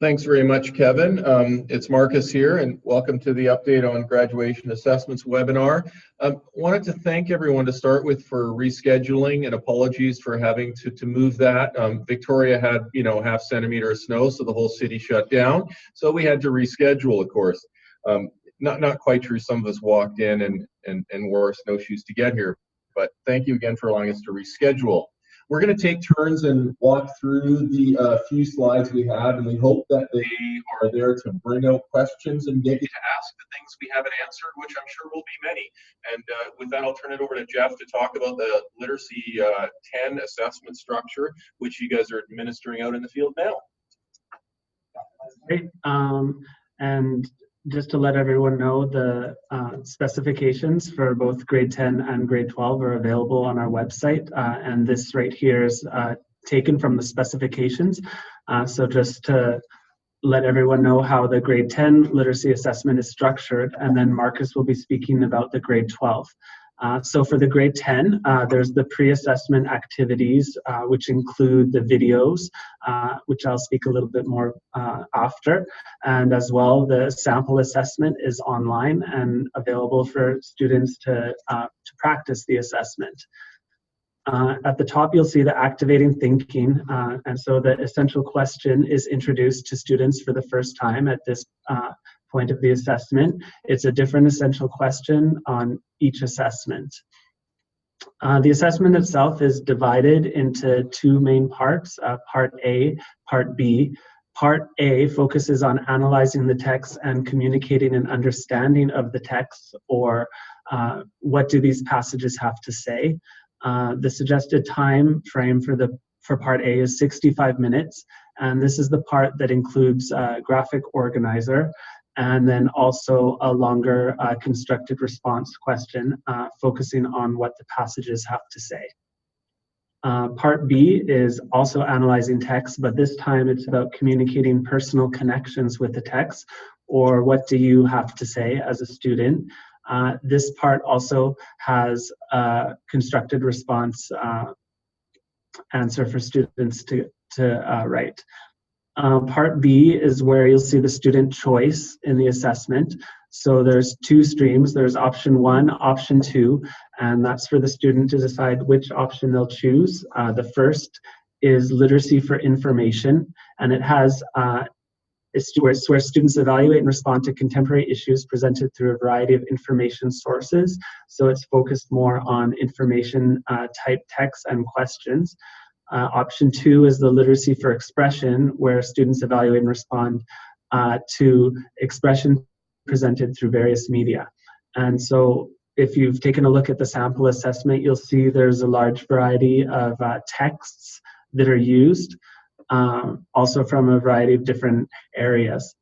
Thanks very much, Kevin. It's Markus here, and welcome to the update on graduation assessments webinar. Wanted to thank everyone to start with for rescheduling, and apologies for having to move that. Victoria had, half centimeter of snow, so the whole city shut down. So we had to reschedule, of course. Not quite true. Some of us walked in and wore snowshoes to get here, but thank you again for allowing us to reschedule. We're going to take turns and walk through the few slides we have, and we hope that they are there to bring out questions and get you to ask the things we haven't answered, which I'm sure will be many. And with that, I'll turn it over to Jeff to talk about the Literacy 10 assessment structure, which you guys are administering out in the field now. Great. And just to let everyone know, the specifications for both grade 10 and grade 12 are available on our website, and this right here is taken from the specifications. So just to let everyone know how the grade 10 literacy assessment is structured, and then Markus will be speaking about the grade 12. So for the grade 10, there's the pre-assessment activities, which include the videos, which I'll speak a little bit more after. And as well, the sample assessment is online and available for students to practice the assessment. At the top, you'll see the activating thinking. And so the essential question is introduced to students for the first time at this point of the assessment. It's a different essential question on each assessment. The assessment itself is divided into two main parts, Part A, Part B. Part A focuses on analyzing the text and communicating an understanding of the text, or what do these passages have to say. The suggested time frame for Part A is 65 minutes, and this is the part that includes graphic organizer, and then also a longer constructed response question focusing on what the passages have to say. Part B is also analyzing text, but this time it's about communicating personal connections with the text, or what do you have to say as a student. This part also has a constructed response answer for students to write. Part B is where you'll see the student choice in the assessment. So there's two streams. There's option 1, option 2, and that's for the student to decide which option they'll choose. The first is literacy for information, and it has it's where students evaluate and respond to contemporary issues presented through a variety of information sources. So it's focused more on information type text and questions. Option 2 is the literacy for expression, where students evaluate and respond to expression presented through various media. And so if you've taken a look at the sample assessment, you'll see there's a large variety of texts that are used, also from a variety of different areas.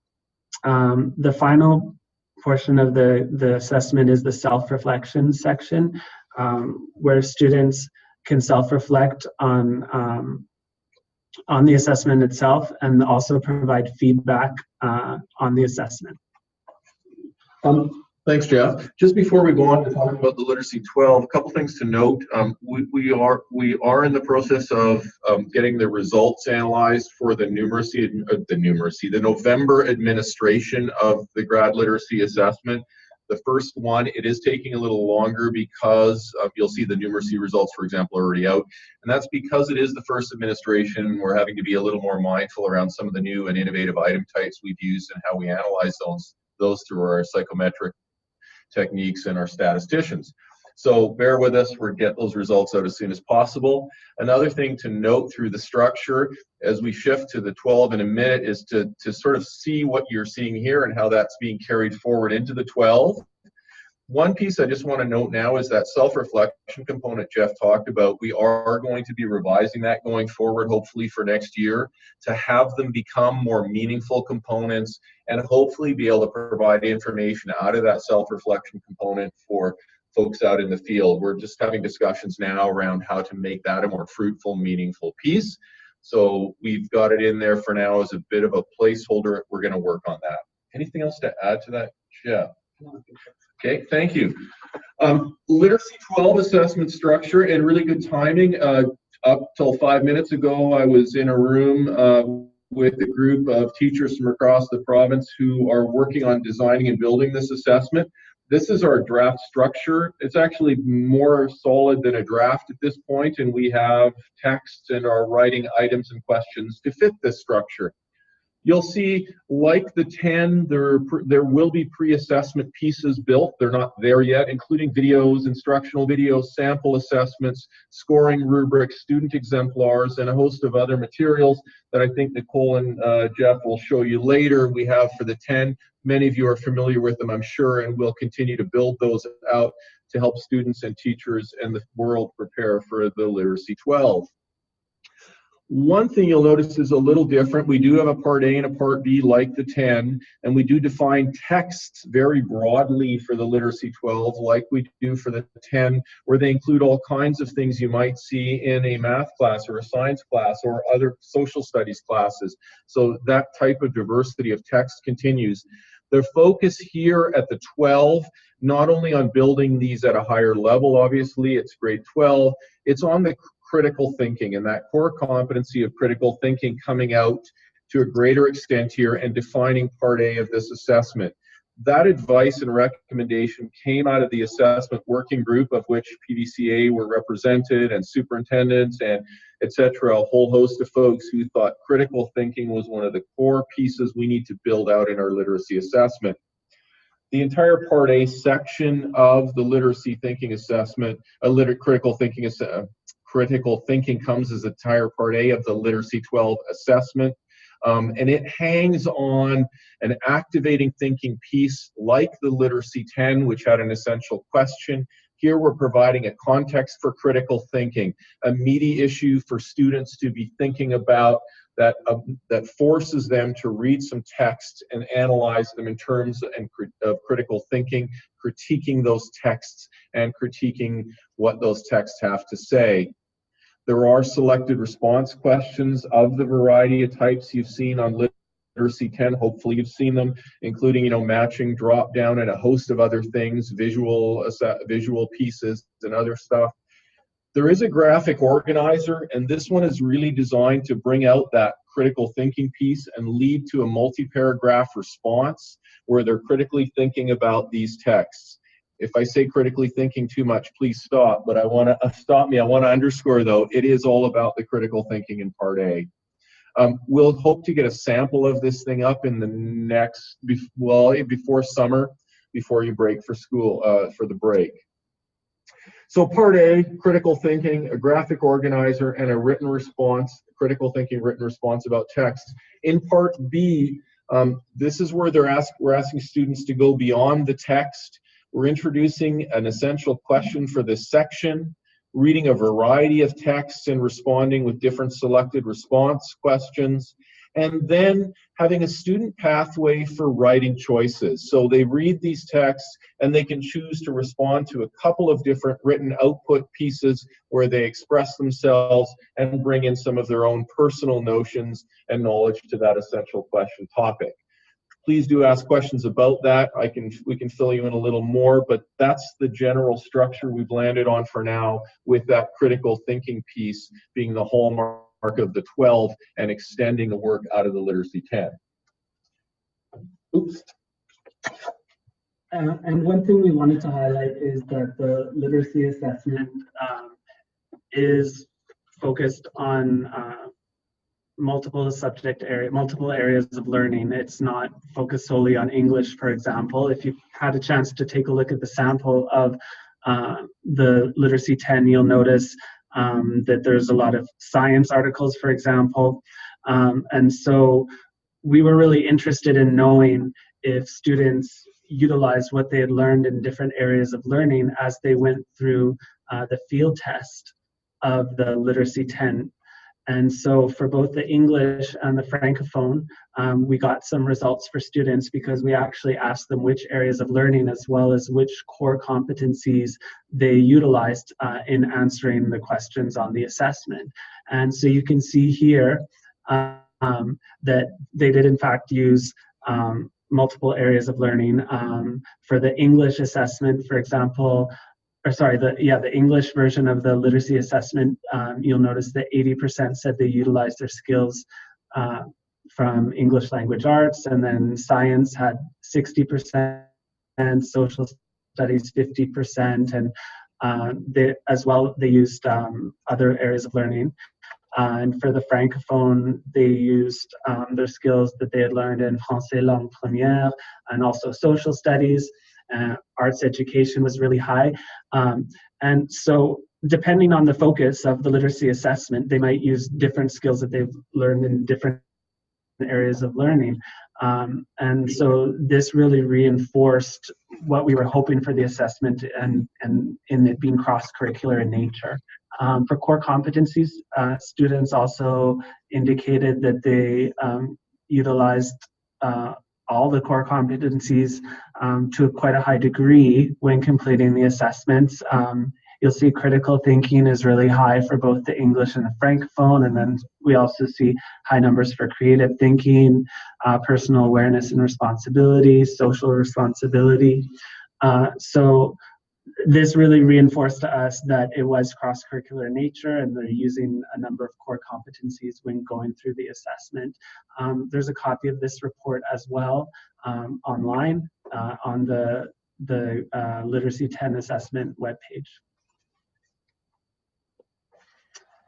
The final portion of the assessment is the self-reflection section, where students can self-reflect on the assessment itself and also provide feedback on the assessment. Thanks, Jeff. Just before we go on to talk about the Literacy 12, a couple things to note. We are in the process of getting the results analyzed for the November administration of the grad literacy assessment. The first one, it is taking a little longer because you'll see the numeracy results, for example, are already out. And that's because it is the first administration. We're having to be a little more mindful around some of the new and innovative item types we've used and how we analyze those through our psychometric techniques and our statisticians. So bear with us, we'll get those results out as soon as possible. Another thing to note through the structure as we shift to the 12 in a minute is to sort of see what you're seeing here and how that's being carried forward into the 12. One piece I just want to note now is that self-reflection component Jeff talked about. We are going to be revising that going forward, hopefully for next year, to have them become more meaningful components and hopefully be able to provide information out of that self-reflection component for folks out in the field. We're just having discussions now around how to make that a more fruitful, meaningful piece. So we've got it in there for now as a bit of a placeholder. We're going to work on that. Anything else to add to that, Jeff? Okay, thank you. Literacy 12 assessment structure, and really good timing. Up till 5 minutes ago, I was in a room with a group of teachers from across the province who are working on designing and building this assessment. This is our draft structure. It's actually more solid than a draft at this point, and we have texts and are writing items and questions to fit this structure. You'll see, like the 10, there will be pre-assessment pieces built. They're not there yet, including videos, instructional videos, sample assessments, scoring rubrics, student exemplars, and a host of other materials that I think Nicole and Jeff will show you later. We have for the 10. Many of you are familiar with them, I'm sure, and we'll continue to build those out to help students and teachers and the world prepare for the Literacy 12. One thing you'll notice is a little different. We do have a Part A and a Part B like the 10, and we do define texts very broadly for the Literacy 12 like we do for the 10, where they include all kinds of things you might see in a math class or a science class or other social studies classes. So that type of diversity of text continues. The focus here at the 12, not only on building these at a higher level, obviously, it's grade 12, it's on the critical thinking and that core competency of critical thinking coming out to a greater extent here and defining Part A of this assessment. That advice and recommendation came out of the assessment working group, of which PDCA were represented and superintendents and etc., a whole host of folks who thought critical thinking was one of the core pieces we need to build out in our literacy assessment. The entire Part A section of the literacy thinking assessment, critical thinking comes as entire Part A of the Literacy 12 assessment, and it hangs on an activating thinking piece like the Literacy 10, which had an essential question. Here we're providing a context for critical thinking, a meaty issue for students to be thinking about that forces them to read some texts and analyze them in terms of critical thinking, critiquing those texts and critiquing what those texts have to say. There are selected response questions of the variety of types you've seen on Literacy 10. Hopefully you've seen them, including, matching, drop down, and a host of other things, visual pieces and other stuff. There is a graphic organizer, and this one is really designed to bring out that critical thinking piece and lead to a multi-paragraph response where they're critically thinking about these texts. If I say critically thinking too much, please stop, but I want to underscore, though, it is all about the critical thinking in Part A. We'll hope to get a sample of this thing up in the next, before summer, before you break for school, for the break. So Part A, critical thinking, a graphic organizer, and a written response, critical thinking written response about text. In Part B, this is where we're asking students to go beyond the text. We're introducing an essential question for this section, reading a variety of texts and responding with different selected response questions, and then having a student pathway for writing choices. So they read these texts and they can choose to respond to a couple of different written output pieces where they express themselves and bring in some of their own personal notions and knowledge to that essential question topic. Please do ask questions about that. We can fill you in a little more, but that's the general structure we've landed on for now, with that critical thinking piece being the hallmark of the 12 and extending the work out of the Literacy 10. Oops. And one thing we wanted to highlight is that the literacy assessment is focused on multiple areas of learning. It's not focused solely on English, for example. If you've had a chance to take a look at the sample of the Literacy 10, you'll notice that there's a lot of science articles, for example. And so we were really interested in knowing if students utilized what they had learned in different areas of learning as they went through the field test of the Literacy 10. And so for both the English and the Francophone, we got some results for students because we actually asked them which areas of learning as well as which core competencies they utilized in answering the questions on the assessment. And so you can see here that they did in fact use multiple areas of learning. For the English assessment, for example, the English version of the literacy assessment, you'll notice that 80% said they utilized their skills from English language arts, and then science had 60%, and social studies 50%, and they used other areas of learning. And for the Francophone, they used their skills that they had learned in Français langue première and also social studies. Arts education was really high. And so depending on the focus of the literacy assessment, they might use different skills that they've learned in different areas of learning. And so this really reinforced what we were hoping for the assessment, and in it being cross-curricular in nature. For core competencies, students also indicated that they utilized all the core competencies to quite a high degree when completing the assessments. You'll see critical thinking is really high for both the English and the Francophone, and then we also see high numbers for creative thinking, personal awareness and responsibility, social responsibility. So this really reinforced to us that it was cross-curricular in nature, and they're using a number of core competencies when going through the assessment. There's a copy of this report as well online on the Literacy 10 assessment webpage.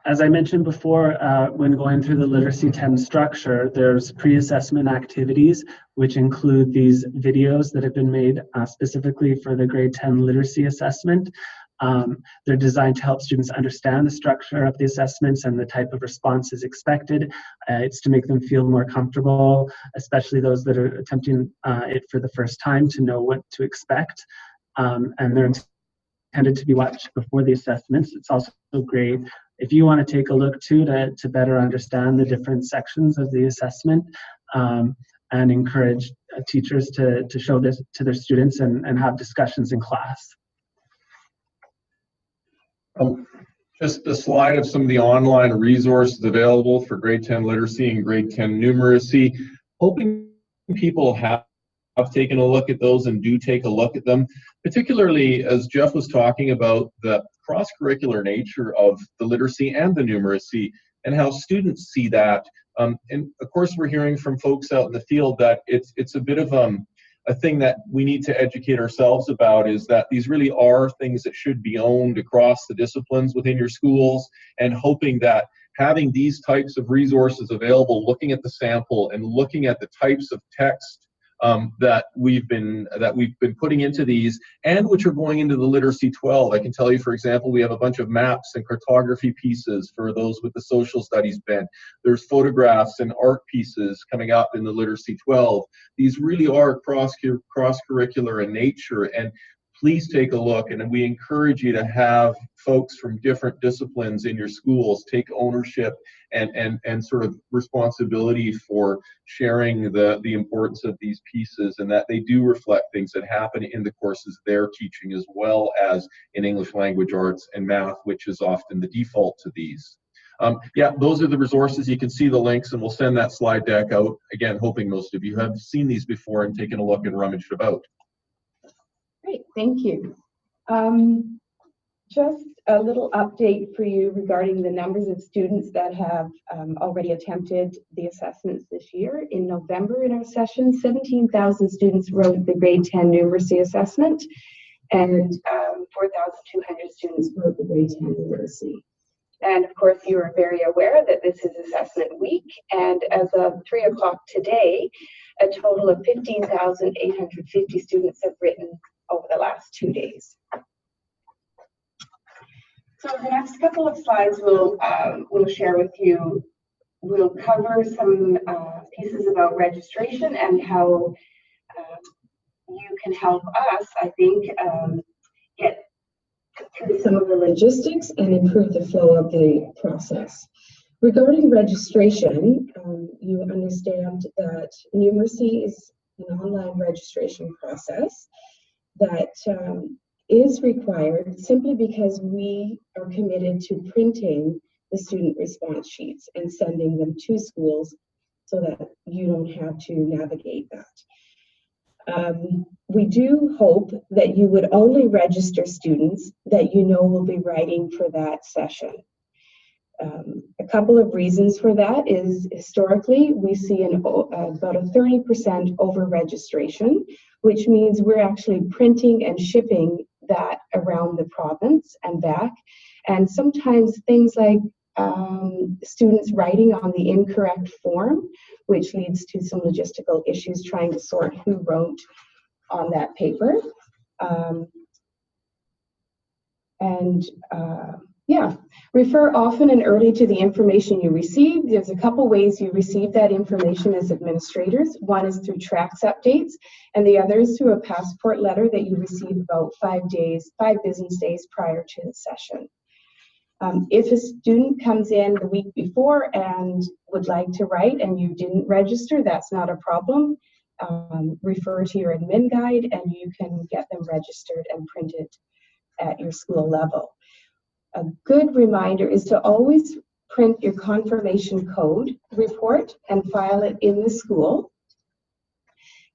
As I mentioned before, when going through the Literacy 10 structure, there's pre-assessment activities, which include these videos that have been made specifically for the grade 10 literacy assessment. They're designed to help students understand the structure of the assessments and the type of responses expected. It's to make them feel more comfortable, especially those that are attempting it for the first time, to know what to expect. And they're intended to be watched before the assessments. It's also great if you want to take a look too to better understand the different sections of the assessment, and encourage teachers to show this to their students and have discussions in class. Just a slide of some of the online resources available for grade 10 literacy and grade 10 numeracy. Hoping people have taken a look at those and do take a look at them, particularly as Jeff was talking about the cross-curricular nature of the literacy and the numeracy and how students see that. And of course, we're hearing from folks out in the field that it's a bit of a thing that we need to educate ourselves about, is that these really are things that should be owned across the disciplines within your schools, and hoping that having these types of resources available, looking at the sample and looking at the types of text that we've been putting into these, and which are going into the Literacy 12. I can tell you, for example, we have a bunch of maps and cartography pieces for those with the social studies bent. There's photographs and art pieces coming up in the Literacy 12. These really are cross-curricular in nature, and please take a look, and we encourage you to have folks from different disciplines in your schools take ownership and sort of responsibility for sharing the importance of these pieces, and that they do reflect things that happen in the courses they're teaching, as well as in English language arts and math, which is often the default to these. Yeah, those are the resources. You can see the links, and we'll send that slide deck out, again, hoping most of you have seen these before and taken a look and rummaged about. Great, thank you. Just a little update for you regarding the numbers of students that have already attempted the assessments this year. In November, in our session, 17,000 students wrote the grade 10 numeracy assessment, and 4,200 students wrote the grade 10 literacy. And of course, you are very aware that this is assessment week, and as of 3 o'clock today, a total of 15,850 students have written over the last 2 days. So the next couple of slides we'll share with you. We'll cover some pieces about registration and how you can help us, I think, get through some of the logistics and improve the flow of the process. Regarding registration, you understand that numeracy is an online registration process that is required simply because we are committed to printing the student response sheets and sending them to schools so that you don't have to navigate that. We do hope that you would only register students that you know will be writing for that session. A couple of reasons for that is historically we see about a 30% over registration, which means we're actually printing and shipping that around the province and back. And sometimes things like students writing on the incorrect form, which leads to some logistical issues trying to sort who wrote on that paper. Yeah, refer often and early to the information you receive. There's a couple ways you receive that information as administrators. One is through tracks updates, and the other is through a passport letter that you receive about 5 business days prior to the session. If a student comes in the week before and would like to write and you didn't register, that's not a problem. Refer to your admin guide and you can get them registered and printed at your school level. A good reminder is to always print your confirmation code report and file it in the school,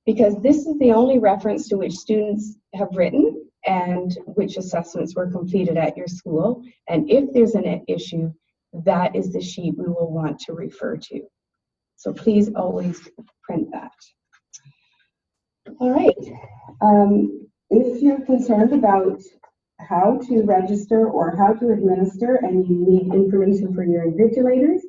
because this is the only reference to which students have written and which assessments were completed at your school. And if there's an issue, that is the sheet we will want to refer to. So please always print that. All right. If you're concerned about how to register or how to administer and you need information for your invigilators,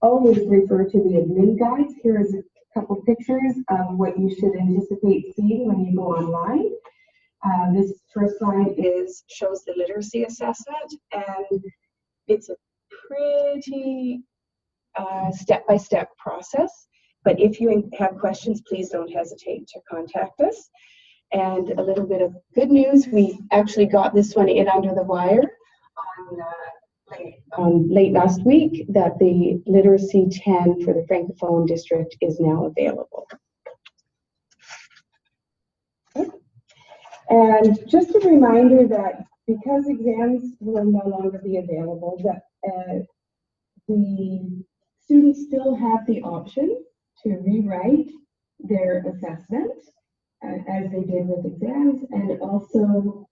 always refer to the admin guides. Here's a couple pictures of what you should anticipate seeing when you go online. This first slide shows the literacy assessment, and it's a pretty step-by-step process. But if you have questions, please don't hesitate to contact us. And a little bit of good news, we actually got this one in under the wire late last week, that the Literacy 10 for the Francophone District is now available. Okay. And just a reminder that because exams will no longer be available, that the students still have the option to rewrite their assessment as they did with exams, and also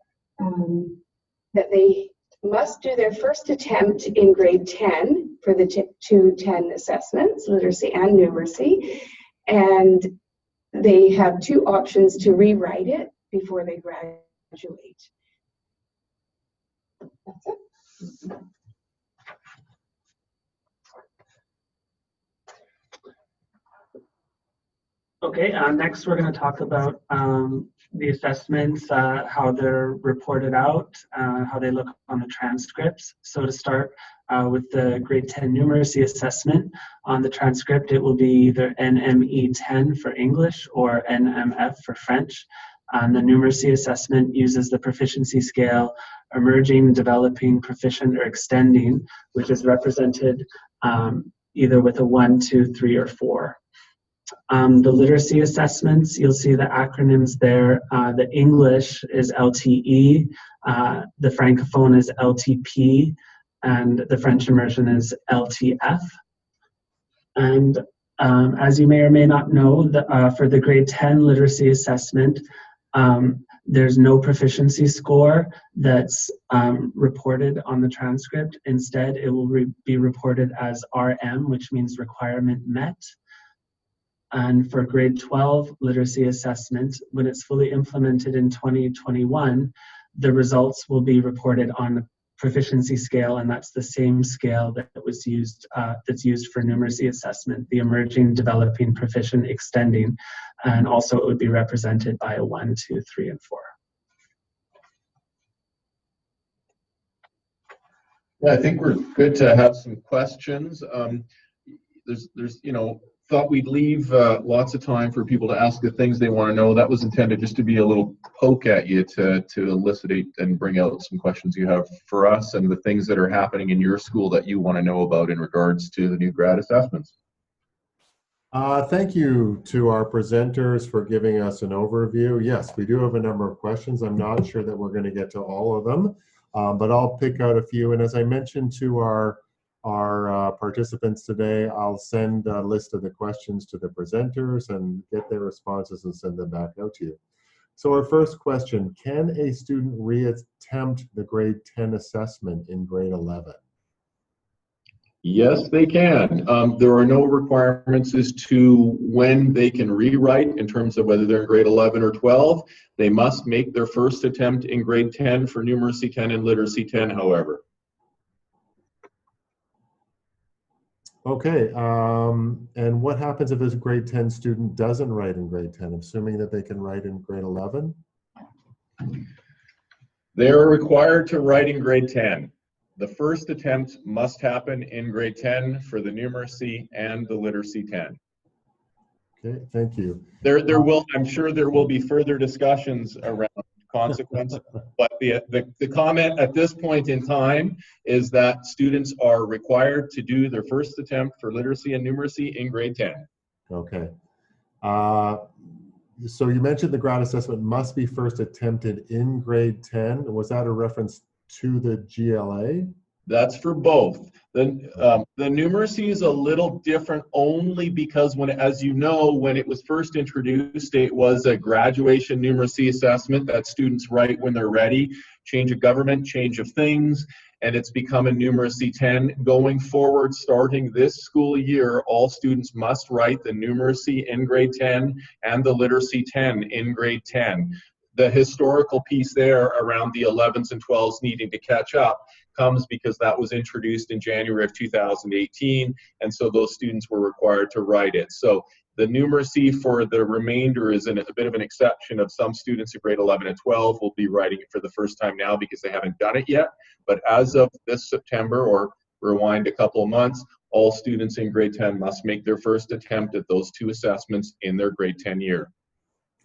that they must do their first attempt in grade 10 for the 210 assessments, literacy and numeracy, and they have 2 options to rewrite it before they graduate. That's it. Okay, next we're going to talk about the assessments, how they're reported out, how they look on the transcripts. So to start with the grade 10 numeracy assessment, on the transcript it will be either NME 10 for English or NMF for French. The numeracy assessment uses the proficiency scale emerging, developing, proficient, or extending, which is represented either with a 1, 2, 3, or 4. The literacy assessments, you'll see the acronyms there. The English is LTE, the Francophone is LTP, and the French immersion is LTF. And as you may or may not know, for the grade 10 literacy assessment, there's no proficiency score that's reported on the transcript. Instead, it will be reported as RM, which means requirement met. And for grade 12 literacy assessment, when it's fully implemented in 2021, the results will be reported on the proficiency scale, and that's the same scale that was used, that's used for numeracy assessment, the emerging, developing, proficient, extending, and also it would be represented by a 1, 2, 3, and 4. Yeah, I think we're good to have some questions. There's thought we'd leave lots of time for people to ask the things they want to know. That was intended just to be a little poke at you to elucidate and bring out some questions you have for us and the things that are happening in your school that you want to know about in regards to the new grad assessments. Thank you to our presenters for giving us an overview. Yes, we do have a number of questions. I'm not sure that we're going to get to all of them, but I'll pick out a few. And as I mentioned to our participants today, I'll send a list of the questions to the presenters and get their responses and send them back out to you. So our first question, can a student reattempt the grade 10 assessment in grade 11? Yes, they can. There are no requirements as to when they can rewrite in terms of whether they're in grade 11 or 12. They must make their first attempt in grade 10 for numeracy 10 and literacy 10, however. Okay, and what happens if this grade 10 student doesn't write in grade 10, assuming that they can write in grade 11? They are required to write in grade 10. The first attempt must happen in grade 10 for the numeracy and the literacy 10. Okay, thank you. I'm sure there will be further discussions around consequences, but the comment at this point in time is that students are required to do their first attempt for literacy and numeracy in grade 10. Okay. So you mentioned the grad assessment must be first attempted in grade 10. Was that a reference to the GLA? That's for both. The numeracy is a little different only because as you know, when it was first introduced, it was a graduation numeracy assessment that students write when they're ready, change of government, change of things, and it's become a numeracy 10. Going forward, starting this school year, all students must write the numeracy in grade 10 and the literacy 10 in grade 10. The historical piece there around the 11s and 12s needing to catch up comes because that was introduced in January of 2018, and so those students were required to write it. So the numeracy for the remainder is a bit of an exception of some students in grade 11 and 12 will be writing it for the first time now because they haven't done it yet. But as of this September, or rewind a couple of months, all students in grade 10 must make their first attempt at those two assessments in their grade 10 year.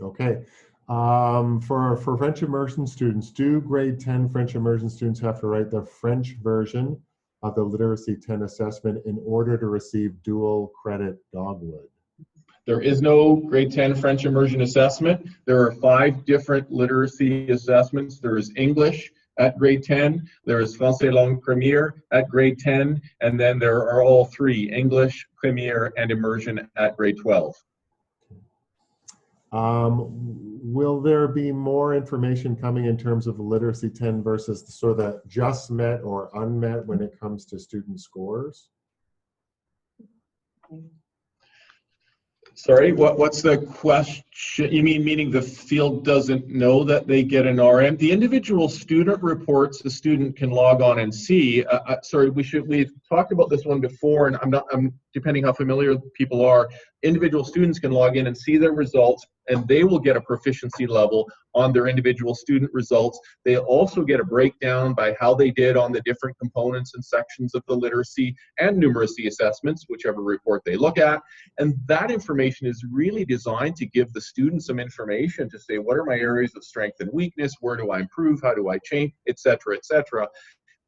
Okay. For French immersion students, do grade 10 French immersion students have to write the French version of the literacy 10 assessment in order to receive dual credit dogwood? There is no grade 10 French immersion assessment. There are 5 different literacy assessments. There is English at grade 10, there is Français langue première at grade 10, and then there are all 3, English, premiere, and immersion at grade 12. Will there be more information coming in terms of literacy 10 versus the sort of the just met or unmet when it comes to student scores? Sorry, what's the question? You meaning the field doesn't know that they get an RM? The individual student reports the student can log on and see. Sorry, we've talked about this one before, and I'm depending how familiar people are. Individual students can log in and see their results, and they will get a proficiency level on their individual student results. They also get a breakdown by how they did on the different components and sections of the literacy and numeracy assessments, whichever report they look at. And that information is really designed to give the student some information to say, what are my areas of strength and weakness? Where do I improve? How do I change? Et cetera, et cetera.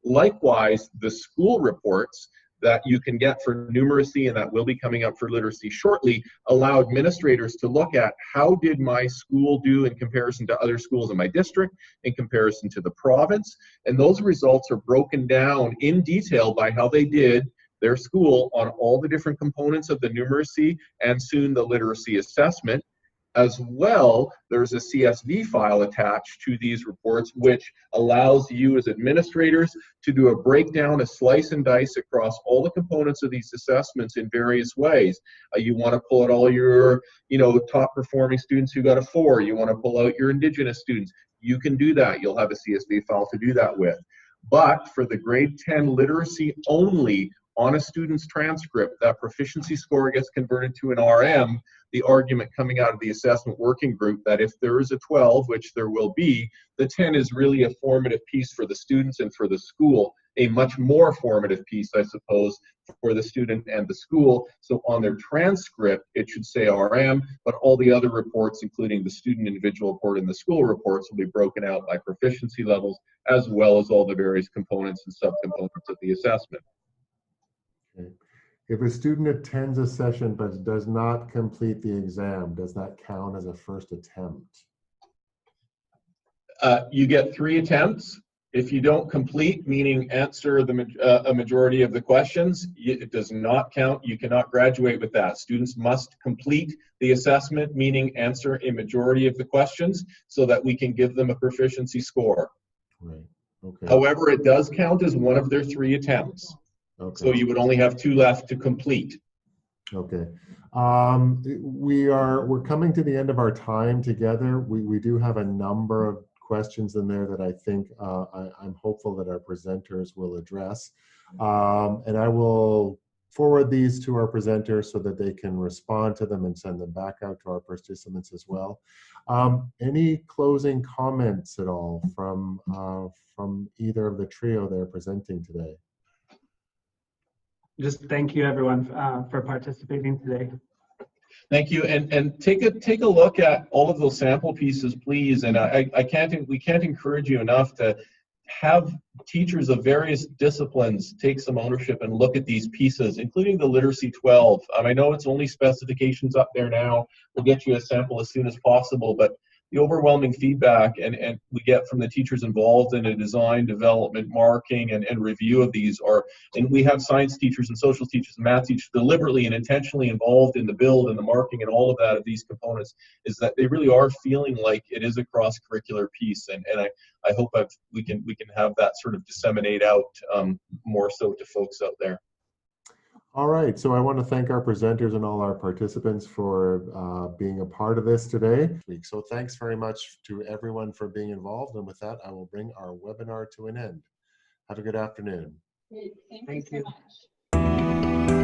Likewise, the school reports that you can get for numeracy, and that will be coming up for literacy shortly, allow administrators to look at how did my school do in comparison to other schools in my district, in comparison to the province, and those results are broken down in detail by how they did their school on all the different components of the numeracy and soon the literacy assessment. As well, there's a CSV file attached to these reports, which allows you as administrators to do a breakdown, a slice and dice across all the components of these assessments in various ways. You want to pull out all your, top performing students who got a 4. You want to pull out your Indigenous students. You can do that. You'll have a CSV file to do that with. But for the grade 10 literacy only, on a student's transcript, that proficiency score gets converted to an RM. The argument coming out of the assessment working group that if there is a 12, which there will be, the 10 is really a formative piece for the students and for the school, a much more formative piece, I suppose, for the student and the school. So on their transcript, it should say RM, but all the other reports, including the student individual report and the school reports, will be broken out by proficiency levels, as well as all the various components and subcomponents of the assessment. Okay. If a student attends a session but does not complete the exam, does that count as a first attempt? You get 3 attempts. If you don't complete, meaning answer a majority of the questions, it does not count. You cannot graduate with that. Students must complete the assessment, meaning answer a majority of the questions, so that we can give them a proficiency score. Right. Okay. However, it does count as one of their 3 attempts. Okay. So you would only have 2 left to complete. Okay. We're coming to the end of our time together. We do have a number of questions in there that I think I'm hopeful that our presenters will address. And I will forward these to our presenters so that they can respond to them and send them back out to our participants as well. Any closing comments at all from either of the trio they're presenting today? Just thank you everyone for participating today. Thank you, and take a look at all of those sample pieces, please. And we can't encourage you enough to have teachers of various disciplines take some ownership and look at these pieces, including the Literacy 12. I know it's only specifications up there now. We'll get you a sample as soon as possible, but the overwhelming feedback and we get from the teachers involved in a design, development, marking, and review of these are, and we have science teachers and social teachers and math teachers deliberately and intentionally involved in the build and the marking and all of that of these components, is that they really are feeling like it is a cross-curricular piece, and I hope we can have that sort of disseminate out more so to folks out there. All right, so I want to thank our presenters and all our participants for being a part of this today. So thanks very much to everyone for being involved. And with that, I will bring our webinar to an end. Have a good afternoon. Thank you so much.